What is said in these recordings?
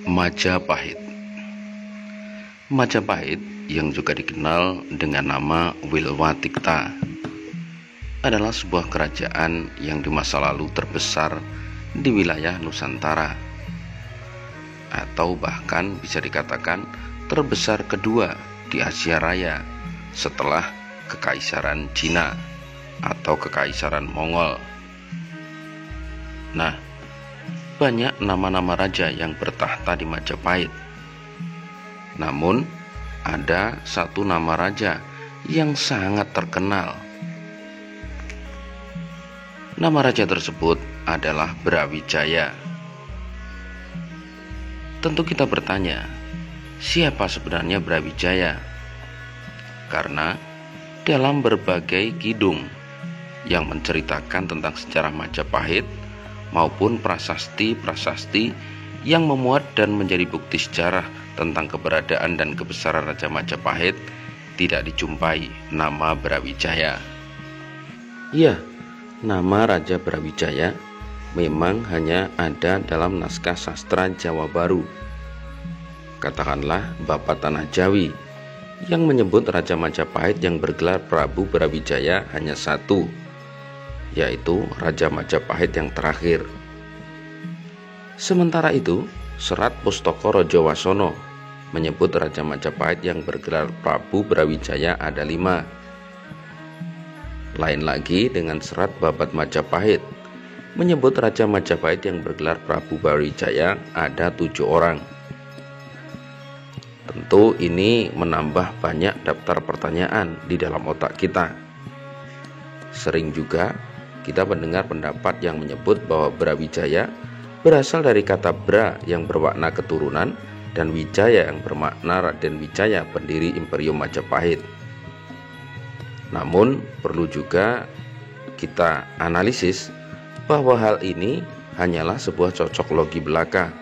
Majapahit. Majapahit yang juga dikenal dengan nama Wilwatikta adalah sebuah kerajaan yang di masa lalu terbesar di wilayah Nusantara, atau bahkan bisa dikatakan terbesar kedua di Asia Raya setelah Kekaisaran Cina atau Kekaisaran Mongol. Nah, banyak nama-nama raja yang bertahta di Majapahit. Namun, ada satu nama raja yang sangat terkenal. Nama raja tersebut adalah Brawijaya. Tentu kita bertanya, siapa sebenarnya Brawijaya? Karena dalam berbagai kidung yang menceritakan tentang sejarah Majapahit maupun prasasti-prasasti yang memuat dan menjadi bukti sejarah tentang keberadaan dan kebesaran Raja Majapahit, tidak dijumpai nama Brawijaya. Ya, nama Raja Brawijaya memang hanya ada dalam naskah sastra Jawa Baru, katakanlah Bapat Tanah Jawi, yang menyebut Raja Majapahit yang bergelar Prabu Brawijaya hanya satu, yaitu Raja Majapahit yang terakhir. Sementara itu, Serat Pustaka Raja Wasana menyebut Raja Majapahit yang bergelar Prabu Brawijaya ada 5. Lain lagi dengan Serat Babat Majapahit menyebut Raja Majapahit yang bergelar Prabu Brawijaya ada 7 orang. Tentu ini menambah banyak daftar pertanyaan di dalam otak kita. Sering juga kita mendengar pendapat yang menyebut bahwa Brawijaya berasal dari kata Bra yang bermakna keturunan dan Wijaya yang bermakna Raden Wijaya, pendiri Imperium Majapahit. Namun perlu juga kita analisis bahwa hal ini hanyalah sebuah cocok logi belaka.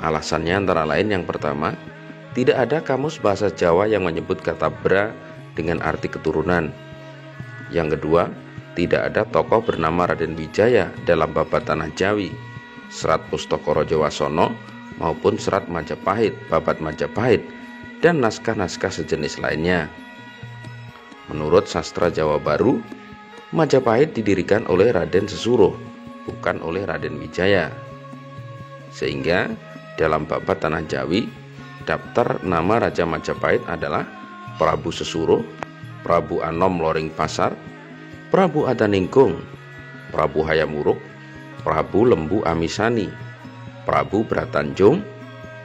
Alasannya antara lain, yang pertama, tidak ada kamus bahasa Jawa yang menyebut kata Bra dengan arti keturunan. Yang kedua, tidak ada tokoh bernama Raden Wijaya dalam Babat Tanah Jawi, Serat Pustaka Raja Wasana maupun Serat Majapahit, Babat Majapahit, dan naskah-naskah sejenis lainnya. Menurut sastra Jawa Baru, Majapahit didirikan oleh Raden Sesuruh, bukan oleh Raden Wijaya. Sehingga dalam Babat Tanah Jawi, daftar nama Raja Majapahit adalah Prabu Sesuruh, Prabu Anom Loring Pasar, Prabu Adaningkung, Prabu Hayamuruk, Prabu Lembu Amisani, Prabu Bratanjung,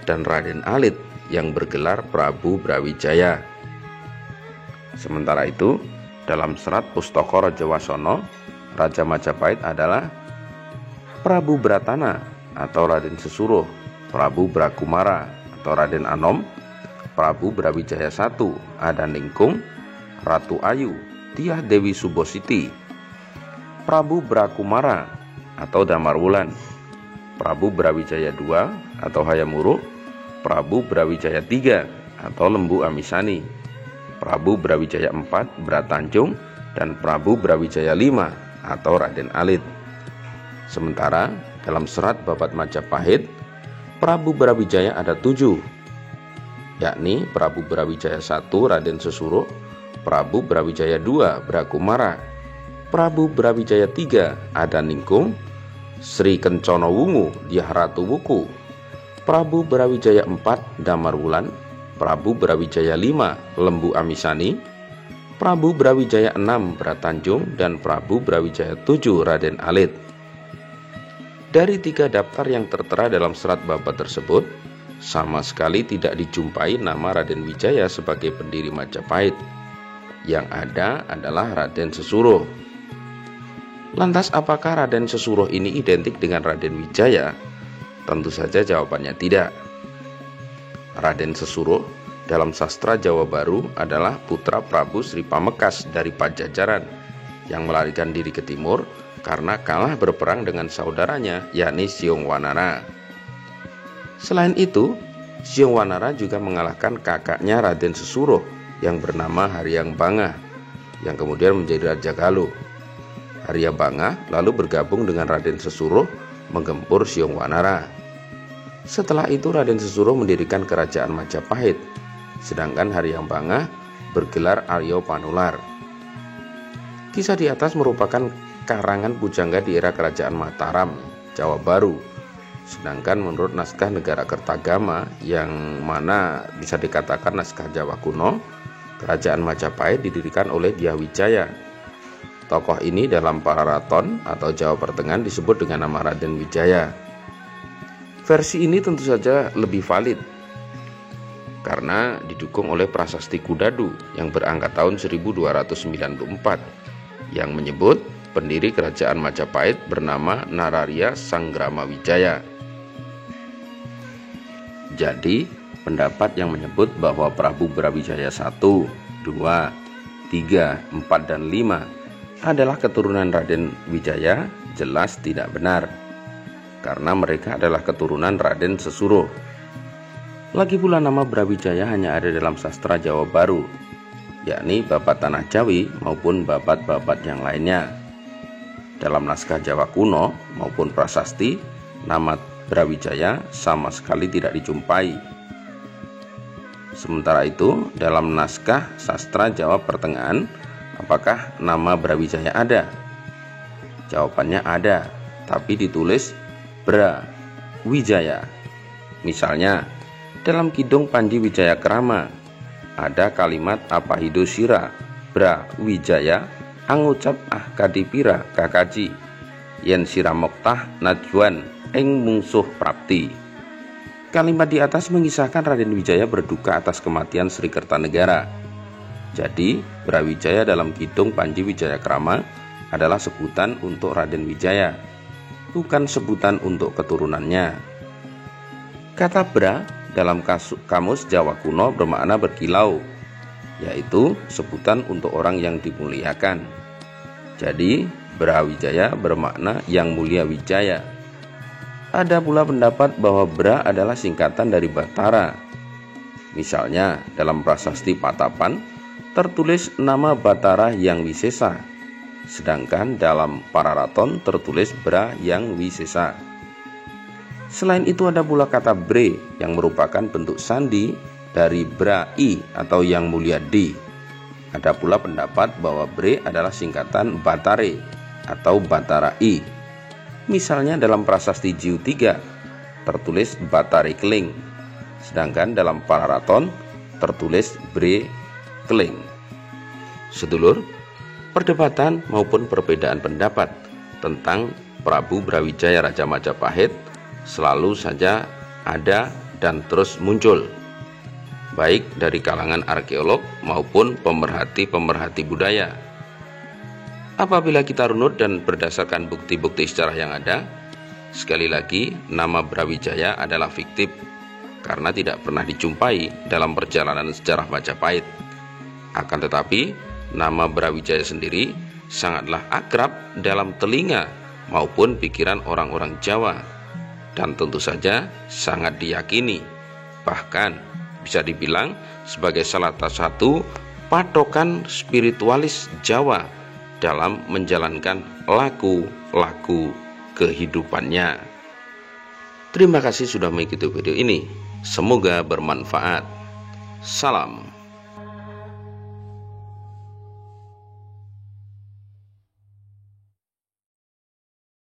dan Raden Alit yang bergelar Prabu Brawijaya. Sementara itu, dalam Serat Pustaka Raja Wasana, Raja Majapahit adalah Prabu Bratana atau Raden Sesuruh, Prabu Brakumara atau Raden Anom, Prabu Brawijaya I, Adaningkung, Ratu Ayu, Tiah Dewi Subositi, Prabu Brakumara atau Damarwulan, Prabu Brawijaya II atau Hayamuruk, Prabu Brawijaya III atau Lembu Amisani, Prabu Brawijaya IV Bratanjung, dan Prabu Brawijaya V atau Raden Alit. Sementara dalam Serat Babat Majapahit, Prabu Brawijaya ada 7, yakni Prabu Brawijaya I Raden Sesuruh, Prabu Brawijaya II Brakumara, Prabu Brawijaya III Adaningkung, Sri Kencana Wungu Dyah Ratu Wuku, Prabu Brawijaya IV Damarwulan, Prabu Brawijaya V Lembu Amisani, Prabu Brawijaya VI Bratanjung, dan Prabu Brawijaya VII Raden Alit. Dari 3 daftar yang tertera dalam serat Babat tersebut, sama sekali tidak dijumpai nama Raden Wijaya sebagai pendiri Majapahit. Yang ada adalah Raden Sesuruh. Lantas apakah Raden Sesuruh ini identik dengan Raden Wijaya? Tentu saja jawabannya tidak. Raden Sesuruh dalam sastra Jawa Baru adalah putra Prabu Sri Pamekas dari Pajajaran yang melarikan diri ke timur karena kalah berperang dengan saudaranya, yakni Siung Wanara. Selain itu, Xiongwanara juga mengalahkan kakaknya Raden Sesuruh yang bernama Haryang Bangah, yang kemudian menjadi Raja Galuh. Haryang Bangah lalu bergabung dengan Raden Sesuruh menggempur Xiongwanara. Setelah itu Raden Sesuruh mendirikan kerajaan Majapahit, sedangkan Haryang Bangah bergelar Arya Panular. Kisah di atas merupakan karangan pujangga di era kerajaan Mataram, Jawa Baru. Sedangkan menurut naskah Negara Kertagama, yang mana bisa dikatakan naskah Jawa kuno, kerajaan Majapahit didirikan oleh Dyah Wijaya. Tokoh ini dalam Pararaton atau Jawa Pertengahan disebut dengan nama Raden Wijaya. Versi ini tentu saja lebih valid karena didukung oleh Prasasti Kudadu yang berangkat tahun 1294 yang menyebut pendiri kerajaan Majapahit bernama Nararya Sanggrama Wijaya. Jadi, pendapat yang menyebut bahwa Prabu Brawijaya 1, 2, 3, 4, dan 5 adalah keturunan Raden Wijaya jelas tidak benar, karena mereka adalah keturunan Raden Sesuruh. Lagi pula nama Brawijaya hanya ada dalam sastra Jawa Baru, yakni Babat Tanah Jawi maupun babat-babat yang lainnya. Dalam naskah Jawa kuno maupun prasasti, nama Brawijaya sama sekali tidak dijumpai. Sementara itu, dalam naskah sastra Jawa Pertengahan, apakah nama Brawijaya ada? Jawabannya ada, tapi ditulis Brawijaya. Misalnya, dalam Kidung Panji Wijaya Krama ada kalimat Apahido Sira Brawijaya angucap kadipira kakaji yen sira moktah najwan ing mungsuh prapti. Kalimat di atas mengisahkan Raden Wijaya berduka atas kematian Sri Kertanegara. Jadi, Brawijaya dalam Kidung Panji Wijaya Krama adalah sebutan untuk Raden Wijaya, bukan sebutan untuk keturunannya. Kata Bra dalam kamus Jawa kuno bermakna berkilau, yaitu sebutan untuk orang yang dimuliakan. Jadi, Brawijaya bermakna yang mulia Wijaya. Ada pula pendapat bahwa Bra adalah singkatan dari Batara. Misalnya, dalam prasasti Patapan tertulis nama Batara yang Wisesa, sedangkan dalam Pararaton tertulis Bra yang Wisesa. Selain itu ada pula kata Bre yang merupakan bentuk sandi dari Brai atau yang mulia D. Ada pula pendapat bahwa Bre adalah singkatan Batare atau Batarai. Misalnya dalam prasasti Jiu 3 tertulis Batare Keling, sedangkan dalam Pararaton tertulis Bre Keling. Sedulur, perdebatan maupun perbedaan pendapat tentang Prabu Brawijaya Raja Majapahit selalu saja ada dan terus muncul, baik dari kalangan arkeolog maupun pemerhati-pemerhati budaya. Apabila kita runut dan berdasarkan bukti-bukti sejarah yang ada, sekali lagi nama Brawijaya adalah fiktif karena tidak pernah dijumpai dalam perjalanan sejarah Majapahit. Akan tetapi, nama Brawijaya sendiri sangatlah akrab dalam telinga maupun pikiran orang-orang Jawa, dan tentu saja sangat diyakini, bahkan bisa dibilang sebagai salah satu patokan spiritualis Jawa dalam menjalankan laku-laku kehidupannya. Terima kasih sudah mengikuti video ini. Semoga bermanfaat. Salam.